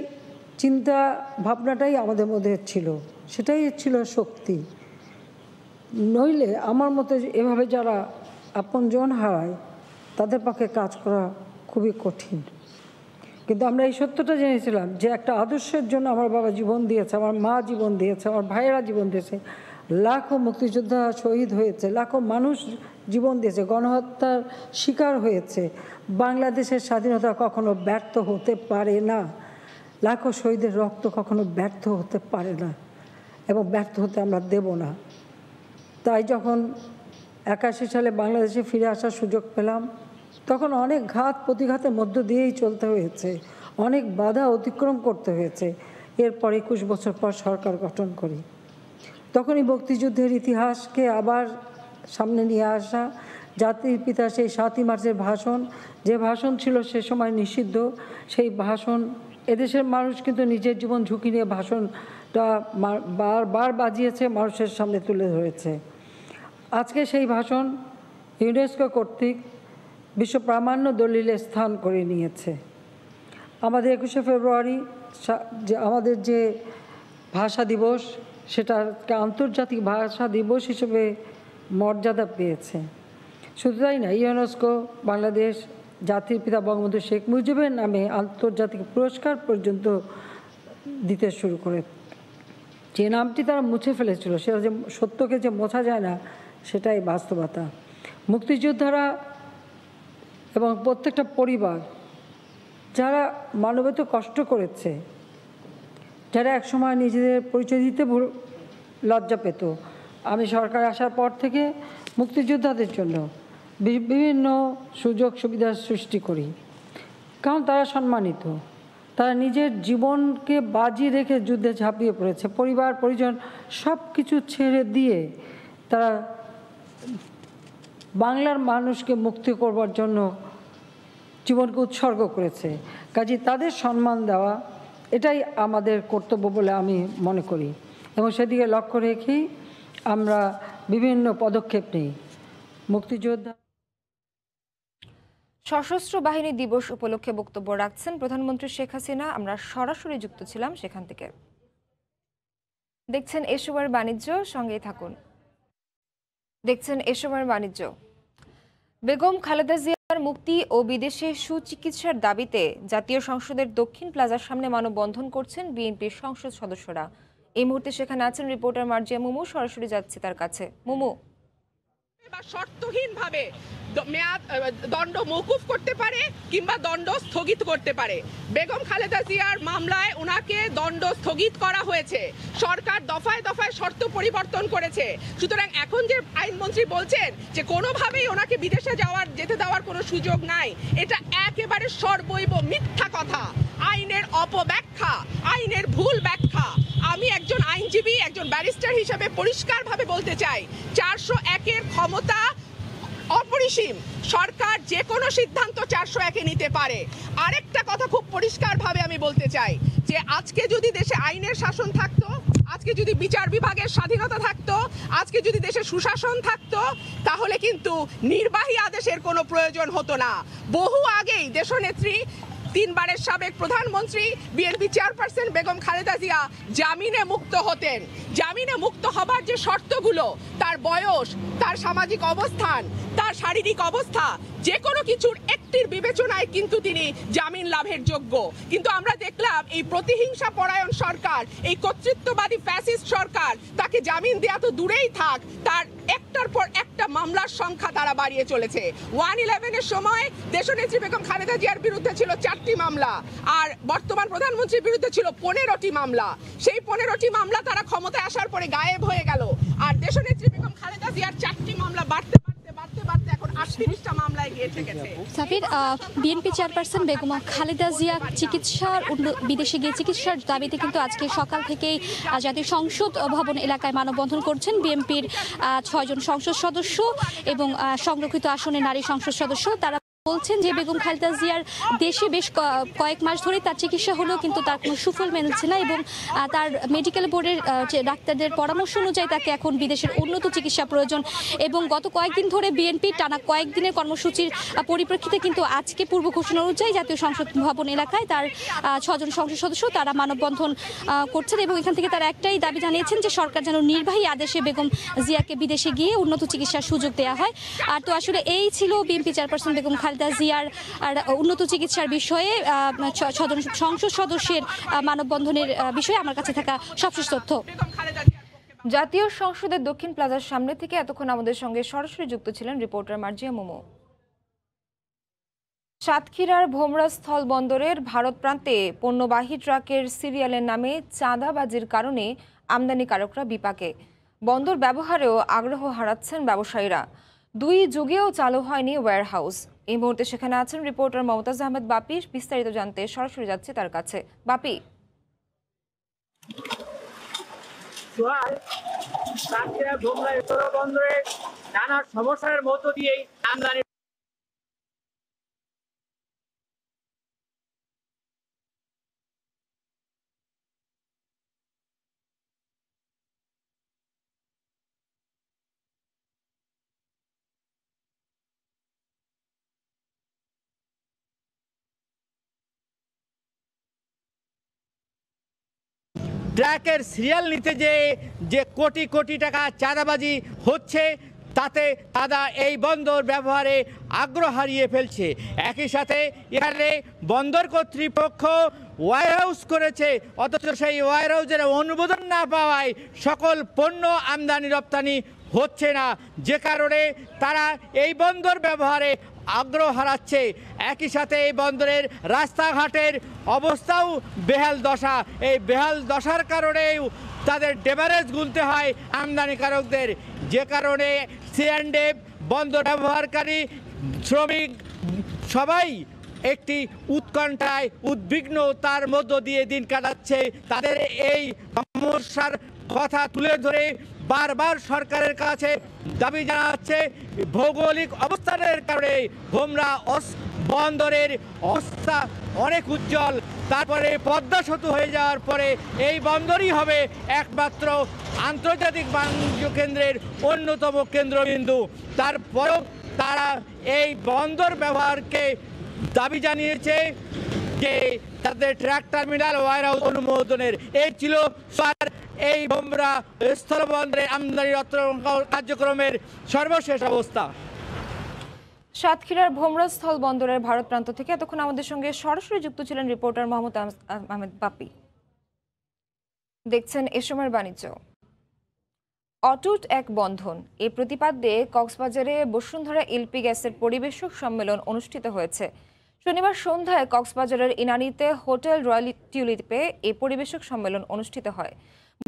চিন্তা ভাবনাটাই আমাদের মধ্যে ছিল, সেটাই ছিল শক্তি। নইলে আমার মতে এভাবে যারা আপনজন হারায় তাদের পক্ষে কাজ করা খুবই কঠিন। কিন্তু আমরা এই সত্যটা জেনেছিলাম যে একটা আদর্শের জন্য আমার বাবা জীবন দিয়েছে, আমার মা জীবন দিয়েছে, আমার ভাইয়েরা জীবন দিয়েছে, লাখো মুক্তিযোদ্ধা শহীদ হয়েছে, লাখো মানুষ জীবন দিয়েছে, গণহত্যার শিকার হয়েছে। বাংলাদেশের স্বাধীনতা কখনো ব্যর্থ হতে পারে না, লাখো শহীদের রক্ত কখনো ব্যর্থ হতে পারে না এবং ব্যর্থ হতে আমরা দেব না। তাই যখন ৮১ সালে বাংলাদেশে ফিরে আসার সুযোগ পেলাম, তখন অনেক ঘাত প্রতিঘাতের মধ্য দিয়েই চলতে হয়েছে, অনেক বাধা অতিক্রম করতে হয়েছে। এরপর ২১ বছর পর সরকার গঠন করি। তখনই মুক্তিযুদ্ধের ইতিহাসকে আবার সামনে নিয়ে আসা, জাতির পিতা সেই ৭ই মার্চের ভাষণ, যে ভাষণ ছিল সে সময় নিষিদ্ধ, সেই ভাষণ এদেশের মানুষ কিন্তু নিজের জীবন ঝুঁকি নিয়ে ভাষণটা বারবার বাজিয়েছে, মানুষের সামনে তুলে ধরেছে। আজকে সেই ভাষণ ইউনেস্কো কর্তৃক বিশ্ব প্রামাণ্য দলিলে স্থান করে নিয়েছে। আমাদের ২১শে ফেব্রুয়ারি আমাদের যে ভাষা দিবস, সেটা আন্তর্জাতিক ভাষা দিবস হিসেবে মর্যাদা পেয়েছে। শুধু তাই না, ইউনেস্কো বাংলাদেশ জাতির পিতা বঙ্গবন্ধু শেখ মুজিবের নামে আন্তর্জাতিক পুরস্কার পর্যন্ত দিতে শুরু করে। যে নামটি তারা মুছে ফেলেছিল, সেটা যে সত্যকে যে মোছা যায় না, সেটাই বাস্তবতা। মুক্তিযোদ্ধারা এবং প্রত্যেকটা পরিবার যারা মানবেত কষ্ট করেছে, যারা একসময় নিজেদের পরিচয় দিতে লজ্জা পেত, আমি সরকার আসার পর থেকে মুক্তিযোদ্ধাদের জন্য বিভিন্ন সুযোগ সুবিধার সৃষ্টি করি, কারণ তারা সম্মানিত। তারা নিজের জীবনকে বাজি রেখে যুদ্ধে ঝাঁপিয়ে পড়েছে, পরিবার পরিজন সব কিছু ছেড়ে দিয়ে তারা বাংলার মানুষকে মুক্তি করবার জন্য জীবনকে উৎসর্গ করেছে। কাজে তাদের সম্মান দেওয়া এটাই আমাদের কর্তব্য বলে আমি মনে করি, এবং সেদিকে লক্ষ্য রেখেই আমরা বিভিন্ন পদক্ষেপ নিই। মুক্তিযোদ্ধা সশস্ত্র বাহিনী দিবস উপলক্ষে বক্তব্য রাখছেন প্রধানমন্ত্রী শেখ হাসিনা। আমরা সরাসরি যুক্ত ছিলাম সেখান থেকে। দেখছেন এ সময়ের বাণিজ্য, সঙ্গেই থাকুন। দেখছেন এ সময়ের বাণিজ্য। বেগম খালেদা জিয়ার মুক্তি ও বিদেশে সুচিকিৎসার দাবিতে জাতীয় সংসদের দক্ষিণ প্লাজার সামনে মানববন্ধন করছেন বিএনপির সংসদ সদস্যরা। এই মুহূর্তে সেখানে আছেন রিপোর্টার মার্জিয়া মুমু। সরাসরি যাচ্ছে তার কাছে। মুমু, শর্তহীনভাবে দণ্ড মওকুফ করতে পারে কিংবা দণ্ড স্থগিত করতে পারে। বেগম খালেদা জিয়ার মামলায় ওনাকে দণ্ড স্থগিত করা হয়েছে। সরকার দফায় দফায় শর্ত পরিবর্তন করেছে। সুতরাং এখন যে আইনমন্ত্রী বলছেন যে কোনোভাবেই ওনাকে বিদেশে যেতে দেওয়ার কোনো সুযোগ নাই, এটা একেবারে সর্বৈব মিথ্যা কথা, আইনের অপব্যাখ্যা, আইনের ভুল ব্যাখ্যা। আমি একজন আইনজীবী, একজন ব্যারিস্টার হিসেবে পরিষ্কারভাবে বলতে চাই, 401-এর ক্ষমতা অপরিসীম। সরকার যে কোনো সিদ্ধান্ত 401-এ নিতে পারে। আরেকটা কথা খুব পরিষ্কারভাবে আমি বলতে চাই যে আজকে যদি দেশে আইনের শাসন থাকতো, আজকে যদি বিচার বিভাগের স্বাধীনতা থাকতো, আজকে যদি দেশে সুশাসন থাকতো, তাহলে কিন্তু নির্বাহী আদেশের কোনো প্রয়োজন হতো না। বহু আগেই দেশনেত্রী, 3 বারের সাবেক প্রধানমন্ত্রী, বিএনপি চেয়ারপারসন বেগম খালেদা জিয়া জামিনে মুক্ত হতেন। জামিনে মুক্ত হবার যে শর্তগুলো, তার বয়স, তার সামাজিক অবস্থান, তার শারীরিক অবস্থা, যে কোনো কিছুর একটির বিবেচনায় কিন্তু তিনি জামিন লাভের যোগ্য। কিন্তু আমরা দেখলাম এই প্রতিহিংসা পরায়ণ সরকার, এই কর্তৃত্ববাদী ফ্যাসিস্ট সরকার, তাকে জামিন দেওয়া তো দূরেই থাক, তার একটার পর একটা মামলার সংখ্যা তারা বাড়িয়ে চলেছে। 111-এর সময় দেশনেত্রী বেগম খালেদা জিয়ার বিরুদ্ধে ছিল 4টি মামলা, আর বর্তমান প্রধানমন্ত্রীর বিরুদ্ধে ছিল 15টি মামলা। সেই 15টি মামলা তারা ক্ষমতায় আসার পরে গায়েব হয়ে গেল, আর দেশনেত্রী বেগম খালেদা জিয়ার 4টি মামলা বাড়তে এখন 38টা মামলায় গিয়ে ঠেকেছে। সাফির, বিএনপি চেয়ারপারসন বেগম খালেদা জিয়া বিদেশে গিয়ে চিকিৎসার দাবিতে কিন্তু আজকে সকাল থেকেই জাতীয় সংসদ ভবন এলাকায় মানববন্ধন করছেন বিএনপির 6 জন সংসদ সদস্য এবং সংরক্ষিত আসনের নারী সংসদ সদস্য। তারা বলছেন যে বেগম খালেদা জিয়ার দেশে বেশ কয়েক মাস ধরে তার চিকিৎসা হলেও কিন্তু তার কোনো সুফল মেলছে না, এবং তার মেডিকেল বোর্ডের ডাক্তারদের পরামর্শ অনুযায়ী তাকে এখন বিদেশের উন্নত চিকিৎসা প্রয়োজন। এবং গত কয়েকদিন ধরে বিএনপি টানা কয়েকদিনের কর্মসূচির পরিপ্রেক্ষিতে কিন্তু আজকে পূর্ব ঘোষণা অনুযায়ী জাতীয় সংসদ ভবন এলাকায় তার 6 জন সংসদ সদস্য তারা মানববন্ধন করছেন, এবং এখান থেকে তারা একটাই দাবি জানিয়েছেন যে সরকার যেন নির্বাহী আদেশে বেগম জিয়াকে বিদেশে গিয়ে উন্নত চিকিৎসার সুযোগ দেওয়া হয়। আর তো আসলে এই ছিল বিএনপি চেয়ারপারসন বেগম খালেদা জিয়ার উন্নত চিকিৎসার বিষয়ে 6 জন সংসদ সদস্যের মানববন্ধনের বিষয়ে আমার কাছে থাকা সবশেষ তথ্য। জাতীয় সংসদের দক্ষিণ প্লাজার সামনে থেকে এতক্ষণ আমাদের সঙ্গে সরাসরি যুক্ত ছিলেন রিপোর্টার মার্জিয়া মুমু। সাতক্ষীরার ভোমরা স্থল বন্দরের ভারত প্রান্তে পণ্যবাহী ট্রাকের সিরিয়ালের নামে চাঁদাবাজির কারণে আমদানিকারকরা বিপাকে। বন্দর ব্যবহারেও আগ্রহ হারাচ্ছেন ব্যবসায়ীরা। 2 যুগেও চালু হয়নি ওয়্যারহাউস। এই মুহূর্তে সেখানে আছেন রিপোর্টার মমতাজ আহমেদ বাপি। বিস্তারিত জানতে সরাসরি যাচ্ছে তার কাছে। বাপি, বন্দরে নানা সমস্যার মধ্য দিয়েই আমদানি ট্রাকের সিরিয়াল নিতে যে কোটি কোটি টাকা চাঁদাবাজি হচ্ছে, তাতে তারা এই বন্দর ব্যবহারে আগ্রহ হারিয়ে ফেলছে। একই সাথে এখানে বন্দর কর্তৃপক্ষ ওয়্যারহাউস করেছে, অথচ সেই ওয়্যারহাউসের অনুমোদন না পাওয়ায় সকল পণ্য আমদানি রপ্তানি হচ্ছে না, যে কারণে তারা এই বন্দর ব্যবহারে আগ্রহ হারাচ্ছে। একই সাথে এই বন্দরের রাস্তাঘাটের অবস্থাও বেহাল দশা। এই বেহাল দশার কারণে তাদের ডেভারেজ গুনতে হয় আমদানিকারকদের, যে কারণে C&F বন্দর ব্যবহারকারী শ্রমিক সবাই একটি উৎকণ্ঠায় উদ্বিগ্নতার মধ্য দিয়ে দিন কাটাচ্ছে। তাদের এই সমস্যার কথা তুলে ধরে বারবার সরকারের কাছে দাবি জানাচ্ছে। ভৌগোলিক অবস্থানের কারণে ভোমরা বন্দরের অবস্থা অনেক উজ্জ্বল। তারপরে পদ্মা সেতু হয়ে যাওয়ার পরে এই বন্দরই হবে একমাত্র আন্তর্জাতিক বাণিজ্য কেন্দ্রের অন্যতম কেন্দ্রবিন্দু। তারপরেও তারা এই বন্দর ব্যবহারকে দাবি জানিয়েছে যে তাদের ট্রাক টার্মিনাল ওয়ারহাউস অনুমোদনের। এই ছিল এই ভোমরা স্থলবন্দরের আমদানি রপ্তানি কার্যক্রমের সর্বশেষ অবস্থা। সাতক্ষীরার ভোমরা স্থল বন্দরের ভারত প্রান্ত থেকে এতক্ষণ আমাদের সঙ্গে সরাসরি যুক্ত ছিলেন রিপোর্টার মোহাম্মদ আহমেদ বাপি। দেখছেন এ সময়ের বাণিজ্য। অটুট এক বন্ধন এই প্রতিপাদ্যে কক্সবাজারে বসুন্ধরা এলপি গ্যাসের পরিবেশক সম্মেলন অনুষ্ঠিত হয়েছে। শনিবার সন্ধ্যায় কক্সবাজারের ইনানীতে হোটেল রয়্যাল টিউলিপে এই পরিবেশক সম্মেলন অনুষ্ঠিত হয়।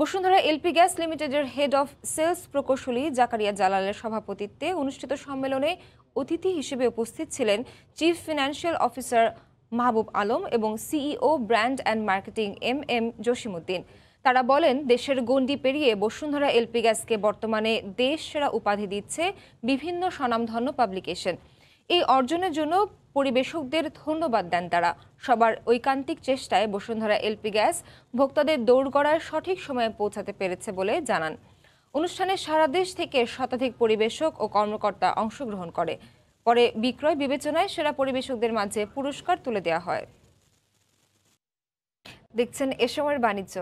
বসুন্ধরা এলপি গ্যাস লিমিটেডের হেড অফ সেলস প্রকৌশলী জাকারিয়া জালালের সভাপতিত্বে অনুষ্ঠিত সম্মেলনে অতিথি হিসেবে উপস্থিত ছিলেন chief financial officer Mahbub Alam এবং CEO brand and marketing M Jasimuddin. তারা বলেন, দেশের গণ্ডি পেরিয়ে বসুন্ধরা এলপি গ্যাসকে বর্তমানে দেশ সেরা উপাধি দিচ্ছে বিভিন্ন স্বনামধন্য পাবলিকেশন। এই অর্জনের জন্য পরিবেশকদের ধন্যবাদ দেন তারা। সবার ঐকান্তিক চেষ্টায় বসুন্ধরা এলপি গ্যাস ভোক্তাদের দৌড়গড়ায় সঠিক সময়ে পৌঁছাতে পেরেছে বলে জানান। অনুষ্ঠানে সারা দেশ থেকে শতাধিক পরিবেশক ও কর্মকর্তা অংশগ্রহণ করে। পরে বিক্রয় বিবেচনায় সেরা পরিবেশকদের মাঝে পুরস্কার তুলে দেওয়া হয়। দেখছেন এ সময়ের বাণিজ্য।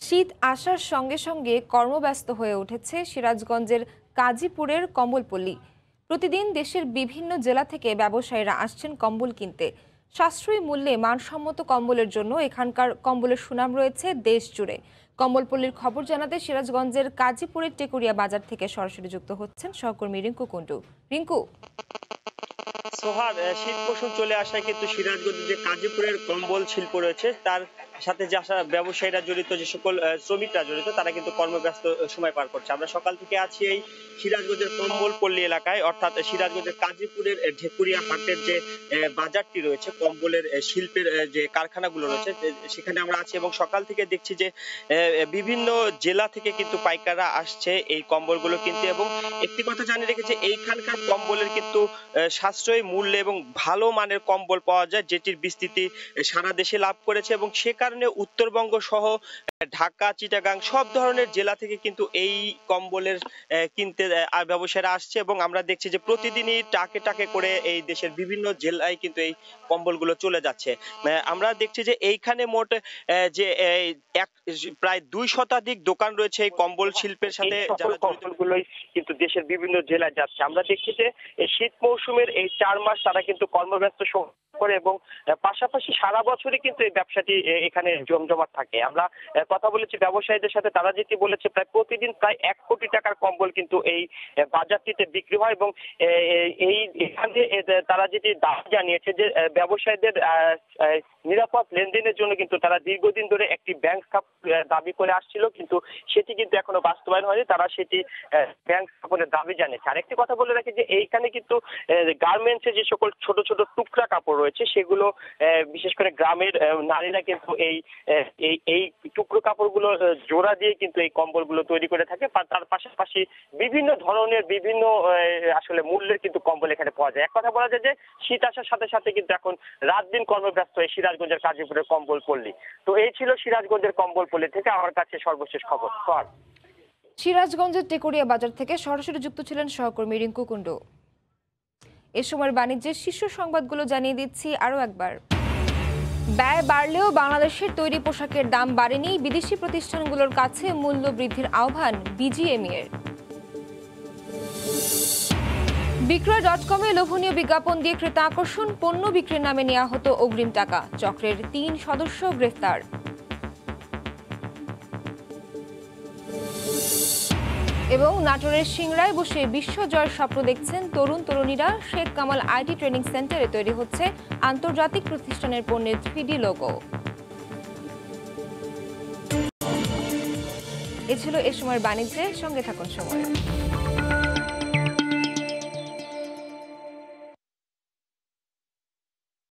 শীত আসার সঙ্গে সঙ্গে কর্মব্যস্ত হয়ে উঠেছে সিরাজগঞ্জের কাজীপুরের কম্বলপল্লী। প্রতিদিন দেশের বিভিন্ন জেলা থেকে ব্যবসায়ীরা আসছেন কম্বল কিনতে। সাশ্রয়ী মূল্যে মানসম্মত কম্বলের জন্য এখানকার কম্বলের সুনাম রয়েছে দেশ জুড়ে। কম্বলপল্লীর খবর জানাতে সিরাজগঞ্জের কাজীপুরের টেকুরিয়া বাজার থেকে সরাসরি যুক্ত হচ্ছেন সহকর্মী রিঙ্কু কুন্ডু। রিঙ্কু, সোহার, শীত মৌসুম চলে আসায় কিন্তু সিরাজগঞ্জের যে কাজীপুরের কম্বল শিল্প রয়েছে তার সাথে যে আসা ব্যবসায়ীরা জড়িত, যে সকল শ্রমিকরা জড়িত, তারা কিন্তু কর্মব্যস্ত সময় পার করছে। আমরা সকাল থেকে আছি এই সিরাজগঞ্জের কম্বলপল্লী এলাকায়, অর্থাৎ সিরাজগঞ্জের কাজীপুরের ঢেকুরিয়া হাটের যে বাজারটি রয়েছে, কম্বলের শিল্পের যে কারখানাগুলো রয়েছে সেখানে আমরা আছি এবং সকাল থেকে দেখছি যে বিভিন্ন জেলা থেকে কিন্তু পাইকাররা আসছে এই কম্বলগুলো কিনতে। এবং একটি কথা জানিয়ে রেখেছে, এইখানকার কম্বলের কিন্তু সাশ্রয়ী মূল্যে এবং ভালো মানের কম্বল পাওয়া যায়, যেটির বিস্তৃতি সারা দেশে লাভ করেছে। এবং সে কারণে উত্তরবঙ্গ সহ ঢাকা, চিটাগাং সব ধরনের জেলা থেকে কিন্তু এই কম্বলের কিনতে ব্যবসায়ীরা আসছে। এবং আমরা দেখছি যে প্রতিদিনই টাকে টাকে করে এই দেশের বিভিন্ন জেলায় কিন্তু এই কম্বলগুলো চলে যাচ্ছে। আমরা দেখছি যে এইখানে মোট যে প্রায় 2 শতাধিক দোকান রয়েছে এই কম্বল শিল্পের সাথে, যারা কম্বলগুলোই কিন্তু দেশের বিভিন্ন জেলায় যাচ্ছে। আমরা দেখছি যে শীত মৌসুমের এই 4 মাস তারা কিন্তু কর্মব্যস্ত করে এবং পাশাপাশি সারা বছরই কিন্তু এই ব্যবসাটি এখানে জমজমাট থাকে। আমরা কথা বলেছি ব্যবসায়ীদের সাথে, তারা যেটি বলেছে প্রায় প্রতিদিন প্রায় 1 কোটি টাকার কম্বল কিন্তু এই বাজারটিতে বিক্রি হয়। এবং এই এখানে তারা যেটি দাবি জানিয়েছে যে ব্যবসায়ীদের নিরাপদ লেনদেনের জন্য কিন্তু তারা দীর্ঘদিন ধরে একটি ব্যাংক দাবি করে আসছিল, কিন্তু সেটি কিন্তু এখনো বাস্তবায়ন হয়নি। তারা সেটি ব্যাংক স্থাপনের দাবি জানিয়েছে। আরেকটি কথা বলে রাখি যে এইখানে কিন্তু গার্মেন্টসের যে সকল ছোট ছোট টুকরা কাপড় রয়েছে সেগুলো বিশেষ করে গ্রামের নারীরা কিন্তু এই টুকরো কাপড়গুলো জোড়া দিয়ে কিন্তু এই কম্বলগুলো তৈরি করে থাকে। তার পাশাপাশি বিভিন্ন ধরনের বিভিন্ন আসলে মূল্যের কিন্তু কম্বল এখানে পাওয়া যায়। এক কথা বলা যায় যে শীত আসার সাথে সাথে কিন্তু এখন রাত দিন কর্মব্যস্ত এই সিরাজগঞ্জের কাজীপুরের কম্বলপল্লী। তো এই ছিল সিরাজগঞ্জের কম্বলপল্লী থেকে আমার কাছে সর্বশেষ খবর। সিরাজগঞ্জের টেকুরিয়া বাজার থেকে সরাসরি যুক্ত ছিলেন সহকর্মী রিঙ্কু কুন্ডু। এ সময়ের বাণিজ্যের শীর্ষ সংবাদগুলো জানিয়ে দিচ্ছি আরও একবার। ব্যয় বাড়লেও বাংলাদেশের তৈরি পোশাকের দাম বাড়েনি। বিদেশি প্রতিষ্ঠানগুলোর কাছে মূল্য বৃদ্ধির আহ্বান বিজিএমইএর। বিক্রয়.কমে লোভনীয় বিজ্ঞাপন দিয়ে ক্রেতা আকর্ষণ, পণ্য বিক্রির নামে নেওয়া হতো অগ্রিম টাকা। চক্রের 3 সদস্য গ্রেফতার। এবং নাটোরের সিংড়ায় বসে বিশ্বজয়ের স্বপ্ন দেখছেন তরুণ তরুণীরা। শেখ কামাল আইটি ট্রেনিং সেন্টারে তৈরি হচ্ছে আন্তর্জাতিক প্রতিষ্ঠানের পণ্যের 3D লোগো। এ ছিল এ সময়ের বাণিজ্যে, সঙ্গে থাকুন সময়।